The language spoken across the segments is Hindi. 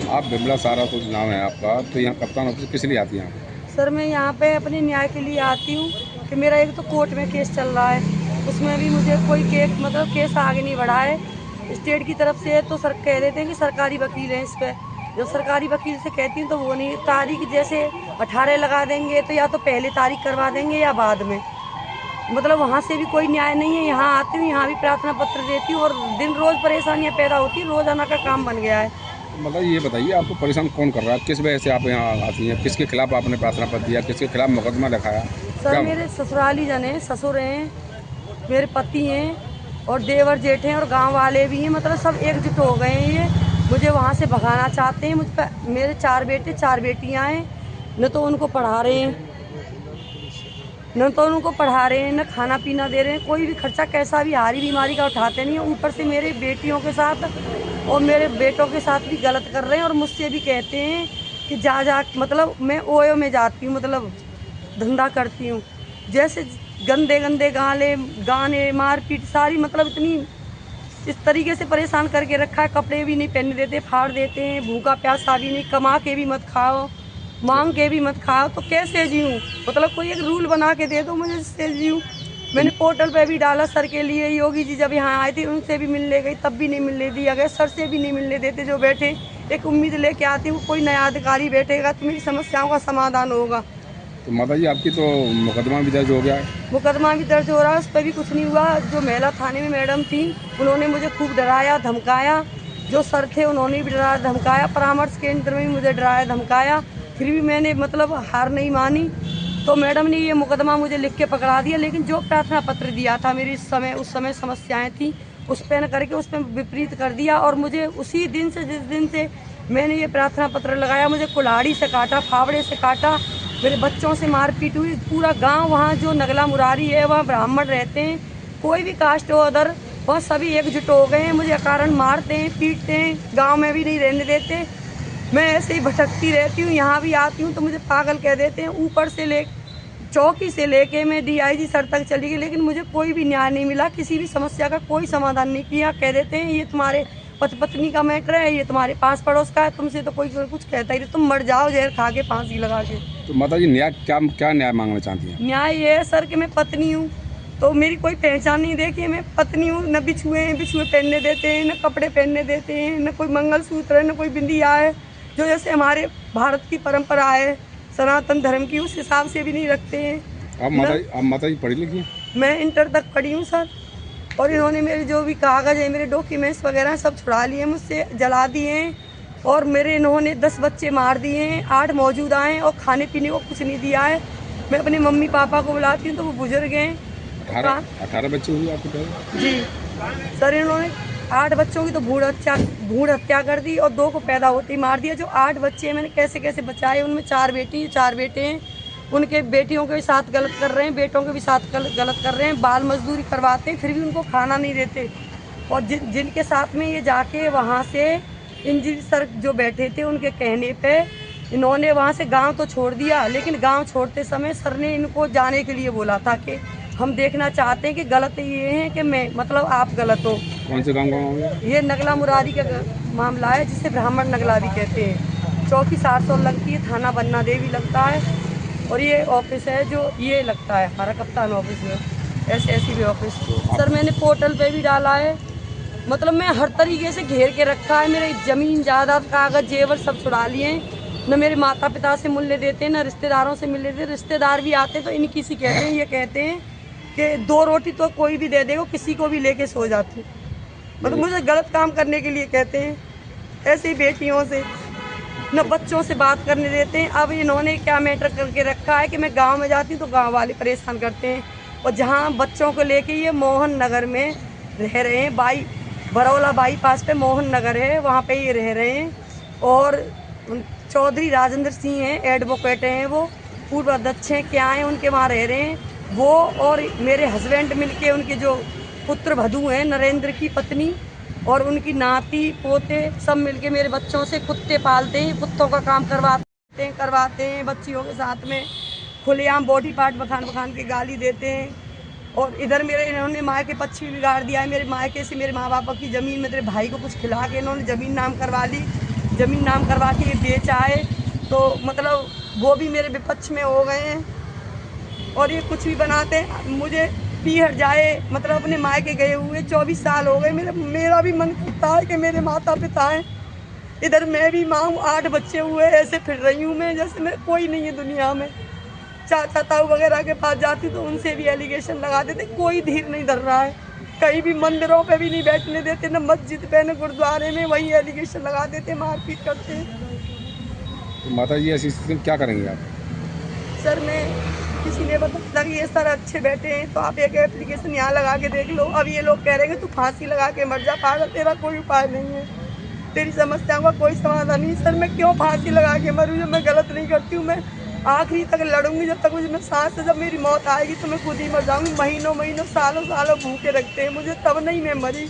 आप बिमला सारा तो नाम है आपका, तो यहाँ कप्तान ऑफिस किस लिए आती हैं आप? सर मैं यहाँ पे अपने न्याय के लिए आती हूँ कि मेरा एक तो कोर्ट में केस चल रहा है, उसमें भी मुझे कोई केस आगे नहीं बढ़ा है स्टेट की तरफ से। तो सर कह देते हैं कि सरकारी वकील हैं इस पर। जब सरकारी वकील से कहती हूँ तो वो नहीं, तारीख जैसे 18 लगा देंगे तो या तो पहले तारीख करवा देंगे या बाद में। मतलब वहाँ से भी कोई न्याय नहीं है। यहाँ आती हूँ, यहाँ भी प्रार्थना पत्र देती हूँ और दिन रोज़ परेशानियाँ पैदा होती हैं, रोज़ाना का काम बन गया है। मतलब ये बताइए, आपको परेशान कौन कर रहा है, किस वजह से आप यहाँ आती हैं, किसके खिलाफ आपने प्रार्थना पत्र दिया, किसके खिलाफ मुकदमा लिखाया? सर क्या? मेरे ससुराली जन हैं, ससुर हैं, मेरे पति हैं और देवर जेठ हैं और गांव वाले भी हैं। मतलब सब एकजुट हो गए हैं। ये मुझे वहाँ से भगाना चाहते हैं। मुझ पर मेरे 4 बेटे 4 बेटियाँ हैं, न तो उनको पढ़ा रहे हैं, न खाना पीना दे रहे हैं। कोई भी खर्चा कैसा भी हारी बीमारी का उठाते नहीं है। ऊपर से मेरे बेटियों के साथ और मेरे बेटों के साथ भी गलत कर रहे हैं और मुझसे भी कहते हैं कि जा मतलब मैं ओयो में जाती हूँ, मतलब धंधा करती हूँ। जैसे गंदे गंदे गाने मारपीट सारी, मतलब इतनी इस तरीके से परेशान करके रखा है। कपड़े भी नहीं पहनने देते, फाड़ देते हैं। भूखा प्यासा भी नहीं, कमा के भी मत खाओ, मांग के भी मत खाओ, तो कैसे जीऊँ? मतलब कोई एक रूल बना के दे दो मुझे, जिससे जीऊँ। मैंने पोर्टल पे भी डाला सर के लिए। योगी जी जब यहाँ आए थे उनसे भी मिलने गई, तब भी नहीं मिलने दिया गया। सर से भी नहीं मिलने देते जो बैठे। एक उम्मीद लेके आती हूँ कोई नया अधिकारी बैठेगा तो मेरी समस्याओं का समाधान होगा। तो माता जी, आपकी तो मुकदमा भी दर्ज हो गया है। मुकदमा भी दर्ज हो रहा है, उस पर भी कुछ नहीं हुआ। जो महिला थाने में मैडम थी उन्होंने मुझे खूब डराया धमकाया। जो सर थे उन्होंने भी डराया धमकाया, परामर्श केंद्र में भी मुझे डराया धमकाया। फिर भी मैंने मतलब हार नहीं मानी। तो मैडम ने ये मुकदमा मुझे लिख के पकड़ा दिया। लेकिन जो प्रार्थना पत्र दिया था मेरी उस समय समस्याएं थी, उस पर न करके उस पर विपरीत कर दिया। और मुझे उसी दिन से, जिस दिन से मैंने ये प्रार्थना पत्र लगाया, मुझे कुल्हाड़ी से काटा, फावड़े से काटा, मेरे बच्चों से मारपीट हुई। पूरा गांव, वहाँ जो नगला मुरारी है वहाँ ब्राह्मण रहते हैं, कोई भी कास्ट हो अदर, वहाँ सभी एकजुट हो गए हैं। मुझे अकारण मारते हैं, पीटते हैं, गांव में भी नहीं रहने देते। मैं ऐसे ही भटकती रहती हूँ, यहाँ भी आती हूँ तो मुझे पागल कह देते हैं। ऊपर से चौकी से लेके मैं DIG सर तक चली गई, लेकिन मुझे कोई भी न्याय नहीं मिला। किसी भी समस्या का कोई समाधान नहीं किया। कह देते हैं ये तुम्हारे पत्नी का मैटर है, ये तुम्हारे पास पड़ोस का है, तुमसे तो कोई कुछ कहता ही नहीं, तुम मर जाओ जहर खा के, फांसी लगा के। तो माता जी, न्याय क्या क्या न्याय मांगना चाहती हैं? न्याय ये है सर कि मैं पत्नी हूँ, तो मेरी कोई पहचान नहीं। देखिए मैं पत्नी हूँ, न बिछुए पहनने देते हैं, न कपड़े पहनने देते हैं, न कोई मंगलसूत्र है, न कोई बिंदिया है। जो जैसे हमारे भारत की परंपरा है सनातन धर्म की, उस हिसाब से भी नहीं रखते हैं। आप माता जी पढ़ी लिखी हैं? मैं इंटर तक पढ़ी हूँ सर। और इन्होंने मेरे जो भी कागज़ है, मेरे डॉक्यूमेंट्स वगैरह सब छुड़ा लिए, मुझसे जला दिए हैं। और मेरे इन्होंने 10 बच्चे मार दिए हैं, 8 मौजूद आए और खाने पीने को कुछ नहीं दिया है। मैं अपने मम्मी पापा को बुलाती हूँ तो वो बुजुर्ग हैं। 18 बच्चे हुए आपके पास? जी सर, इन्होंने 8 बच्चों की तो भ्रूण हत्या कर दी और 2 को पैदा होते ही मार दिया। जो 8 बच्चे हैं मैंने कैसे कैसे बचाए। उनमें 4 बेटी 4 बेटे हैं। उनके बेटियों के भी साथ गलत कर रहे हैं, बेटों के भी साथ गलत कर रहे हैं। बाल मजदूरी करवाते हैं, फिर भी उनको खाना नहीं देते। और जिनके साथ में ये जाके वहाँ से इंजीनियर सर जो बैठे थे उनके कहने पे इन्होंने वहाँ से गांव तो छोड़ दिया। लेकिन गांव छोड़ते समय सर ने इनको जाने के लिए बोला था कि हम देखना चाहते हैं कि गलत ये है कि मैं, मतलब आप गलत हो। कौन से गाँव? ये नगला मुरारी का मामला है, जिसे ब्राह्मण नगला भी कहते हैं। चौकी 700 लगती है, थाना बन्ना देवी लगता है। और ये ऑफिस है जो ये लगता है हमारा कप्तान ऑफिस में, SSC भी ऑफिस। सर मैंने पोर्टल पे भी डाला है। मतलब मैं हर तरीके से घेर के रखा है। मेरे ज़मीन जायदाद कागज जेवर सब छुड़ा लिए। न मेरे माता पिता से मिलने देते, न रिश्तेदारों से मिलने देते। रिश्तेदार भी आते तो इनकी सी कहते हैं, ये कहते हैं कि 2 रोटी तो कोई भी दे देगा, किसी को भी लेके सो जाते। मतलब मुझे गलत काम करने के लिए कहते हैं। ऐसे ही बेटियों से, न बच्चों से बात करने देते हैं। अब इन्होंने क्या मैटर करके रखा है कि मैं गांव में जाती हूँ तो गांव वाले परेशान करते हैं। और जहां बच्चों को लेके ये मोहन नगर में रह रहे हैं, बरौला बाईपास पे मोहन नगर है, वहाँ पे ये रह रहे हैं। और चौधरी राजेंद्र सिंह हैं, एडवोकेट हैं, वो पूर्व अध्यक्ष हैं, क्या हैं, उनके वहाँ रह रहे हैं वो। और मेरे हस्बैंड मिलके, उनके जो पुत्र वधू हैं, नरेंद्र की पत्नी और उनकी नाती पोते सब मिलके मेरे बच्चों से कुत्ते पालते हैं। कुत्तों का काम करवाते हैं बच्चियों के साथ में। खुलेआम बॉडी पार्ट बखान के गाली देते हैं। और इधर मेरे इन्होंने मायके पक्ष भी बिगाड़ दिया है। मेरे मायके से मेरे माँ बाप की ज़मीन में, मेरे भाई को कुछ खिला के इन्होंने ज़मीन नाम करवा ली। ज़मीन नाम करवा के बेच आए, तो मतलब वो भी मेरे विपक्ष में हो गए हैं। और ये कुछ भी बनाते हैं, मुझे पीहर जाए, मतलब अपने मायके गए हुए 24 साल हो गए। मेरा भी मन करता है कि मेरे माता पिता हैं, इधर मैं भी माँ हूँ, 8 बच्चे हुए, ऐसे फिर रही हूँ मैं जैसे मैं कोई नहीं है दुनिया में। चाचा ताऊ वगैरह के पास जाती तो उनसे भी एलिगेशन लगा देते, कोई धीर नहीं धर रहा है। कहीं भी मंदिरों पे भी नहीं बैठने देते, न मस्जिद पे न गुरुद्वारे में, वही एलिगेशन लगा देते, मारपीट करते हैं। तो माता जी ऐसी स्थिति में क्या करेंगे आप? सर मैं किसी ने बताया कि ये सर अच्छे बैठे हैं तो आप एक एप्लीकेशन यहाँ लगा के देख लो। अब ये लोग कह रहे हैं कि तू फांसी लगा के मर जा, पागल, तेरा कोई उपाय नहीं है, तेरी समस्याओं का कोई समाधान नहीं। सर मैं क्यों फांसी लगा के मरूँ जब मैं गलत नहीं करती हूँ? मैं आखिरी तक लड़ूंगी जब तक मुझे मैं सांस से, जब मेरी मौत आएगी तो मैं खुद ही मर जाऊंगी। महीनों महीनों सालों सालों भूखे रखते हैं मुझे, तब नहीं मैं मरी।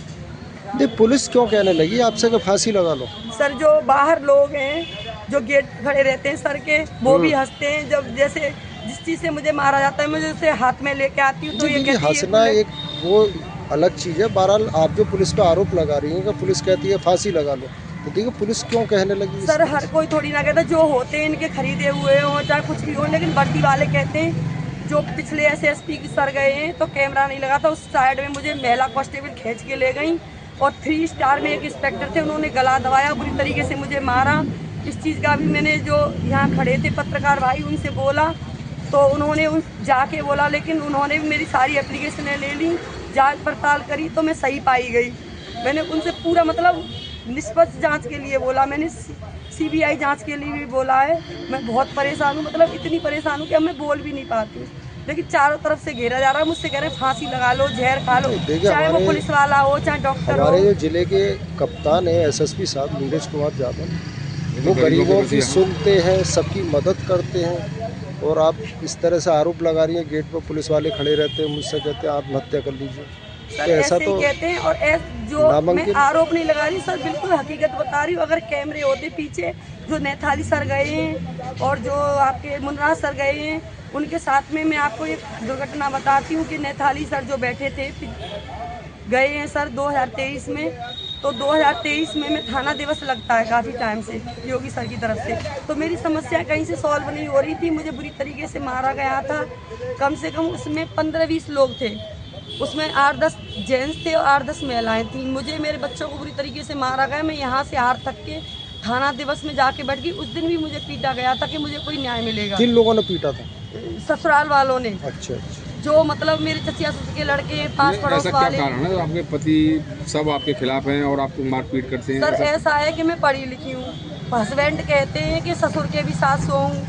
नहीं, पुलिस क्यों कहने लगी आपसे कि फांसी लगा लो? सर जो बाहर लोग हैं जो गेट खड़े रहते हैं सर के, वो भी हंसते हैं। जब जैसे जिस चीज़ से मुझे मारा जाता है, मुझे उसे हाथ में लेके आती हूँ तो ये कहती है हंसना एक वो अलग चीज़ है। बहरहाल आप जो पुलिस पे आरोप लगा रही हैं कि पुलिस कहती है फांसी लगा लो, तो देखिए पुलिस क्यों कहने लगी? सर हर कोई थोड़ी ना कहता, जो होते हैं इनके खरीदे हुए हो चाहे कुछ भी हो, लेकिन वर्दी वाले कहते हैं। जो पिछले एसएसपी की सर गए हैं तो कैमरा नहीं लगा था, उस साइड में मुझे महिला कांस्टेबल खींच के ले गई, और 3 स्टार में एक इंस्पेक्टर थे, उन्होंने गला दबाया, बुरी तरीके से मुझे मारा। इस चीज़ का भी मैंने जो यहाँ खड़े थे पत्रकार भाई उनसे बोला, तो उन्होंने उन जाके बोला, लेकिन उन्होंने भी मेरी सारी एप्लीकेशनें ले ली, जांच पड़ताल करी तो मैं सही पाई गई। मैंने उनसे पूरा मतलब निष्पक्ष जांच के लिए बोला, मैंने सीबीआई जांच के लिए भी बोला है। मैं बहुत परेशान हूँ, मतलब इतनी परेशान हूँ कि अब मैं बोल भी नहीं पाती हूँ, लेकिन चारों तरफ से घेरा जा रहा है। मुझसे कह रहे हैं फांसी लगा लो, जहर खा लो, चाहे वो पुलिस वाला हो चाहे डॉक्टर हो। हमारे जो जिले के कप्तान है एसएसपी साहब नीरज कुमार यादव, वो गरीबों की सुनते हैं, सबकी मदद करते हैं, और आप इस तरह से आरोप लगा रही हैं। गेट पर पुलिस वाले खड़े रहते हैं, मुझसे कहते हैं आत्महत्या कर लीजिए। सर ऐसा तो कहते हैं, और जो मैं आरोप नहीं लगा रही सर, बिल्कुल हकीकत बता रही हूँ। अगर कैमरे होते पीछे, जो नैथाली सर गए हैं और जो आपके मुन्ना सर गए हैं, उनके साथ में मैं आपको एक दुर्घटना बताती हूँ कि नैथाली सर जो बैठे थे गए हैं सर 2023 में, तो 2023 में मैं थाना दिवस लगता है काफ़ी टाइम से योगी सर की तरफ से, तो मेरी समस्या कहीं से सॉल्व नहीं हो रही थी। मुझे बुरी तरीके से मारा गया था, कम से कम उसमें 15-20 लोग थे, उसमें 8-10 जेंट्स थे और 8-10 महिलाएं थीं। मुझे मेरे बच्चों को बुरी तरीके से मारा गया। मैं यहाँ से हार तक के थाना दिवस में जाके बैठ गई। उस दिन भी मुझे पीटा गया था कि मुझे कोई न्याय मिलेगा। किन लोगों ने पीटा था? ससुराल वालों ने। अच्छा। जो मतलब मेरे चचिया ससुर के लड़के, पास पड़ोस ऐसा वाले। क्या कारण है आपके पति सब आपके खिलाफ हैं और आपको मारपीट करते हैं? सर ऐसा है कि मैं पढ़ी लिखी हूँ, हस्बैंड कहते हैं कि ससुर के भी सासू हूँ,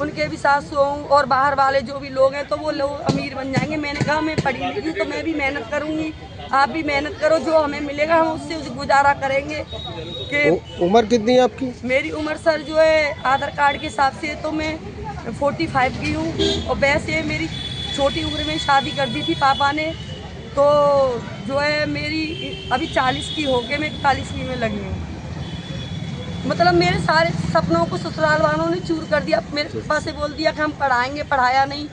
उनके भी सासू हूँ, और बाहर वाले जो भी लोग हैं तो वो लोग अमीर बन जाएंगे। मैंने कहा मैं पढ़ी लिखी हूँ तो मैं भी मेहनत करूँगी, आप भी मेहनत करो, जो हमें मिलेगा हम उससे गुजारा करेंगे। कि उम्र कितनी है आपकी? मेरी उम्र सर जो है आधार कार्ड के हिसाब से तो मैं 45 की हूँ, और वैसे मेरी छोटी उम्र में शादी कर दी थी पापा ने, तो जो है मेरी अभी 40 की होके मैं 41वीं में लगी हूँ। मतलब मेरे सारे सपनों को ससुराल वालों ने चूर कर दिया। मेरे पापा से बोल दिया कि हम पढ़ाएंगे, पढ़ाया नहीं।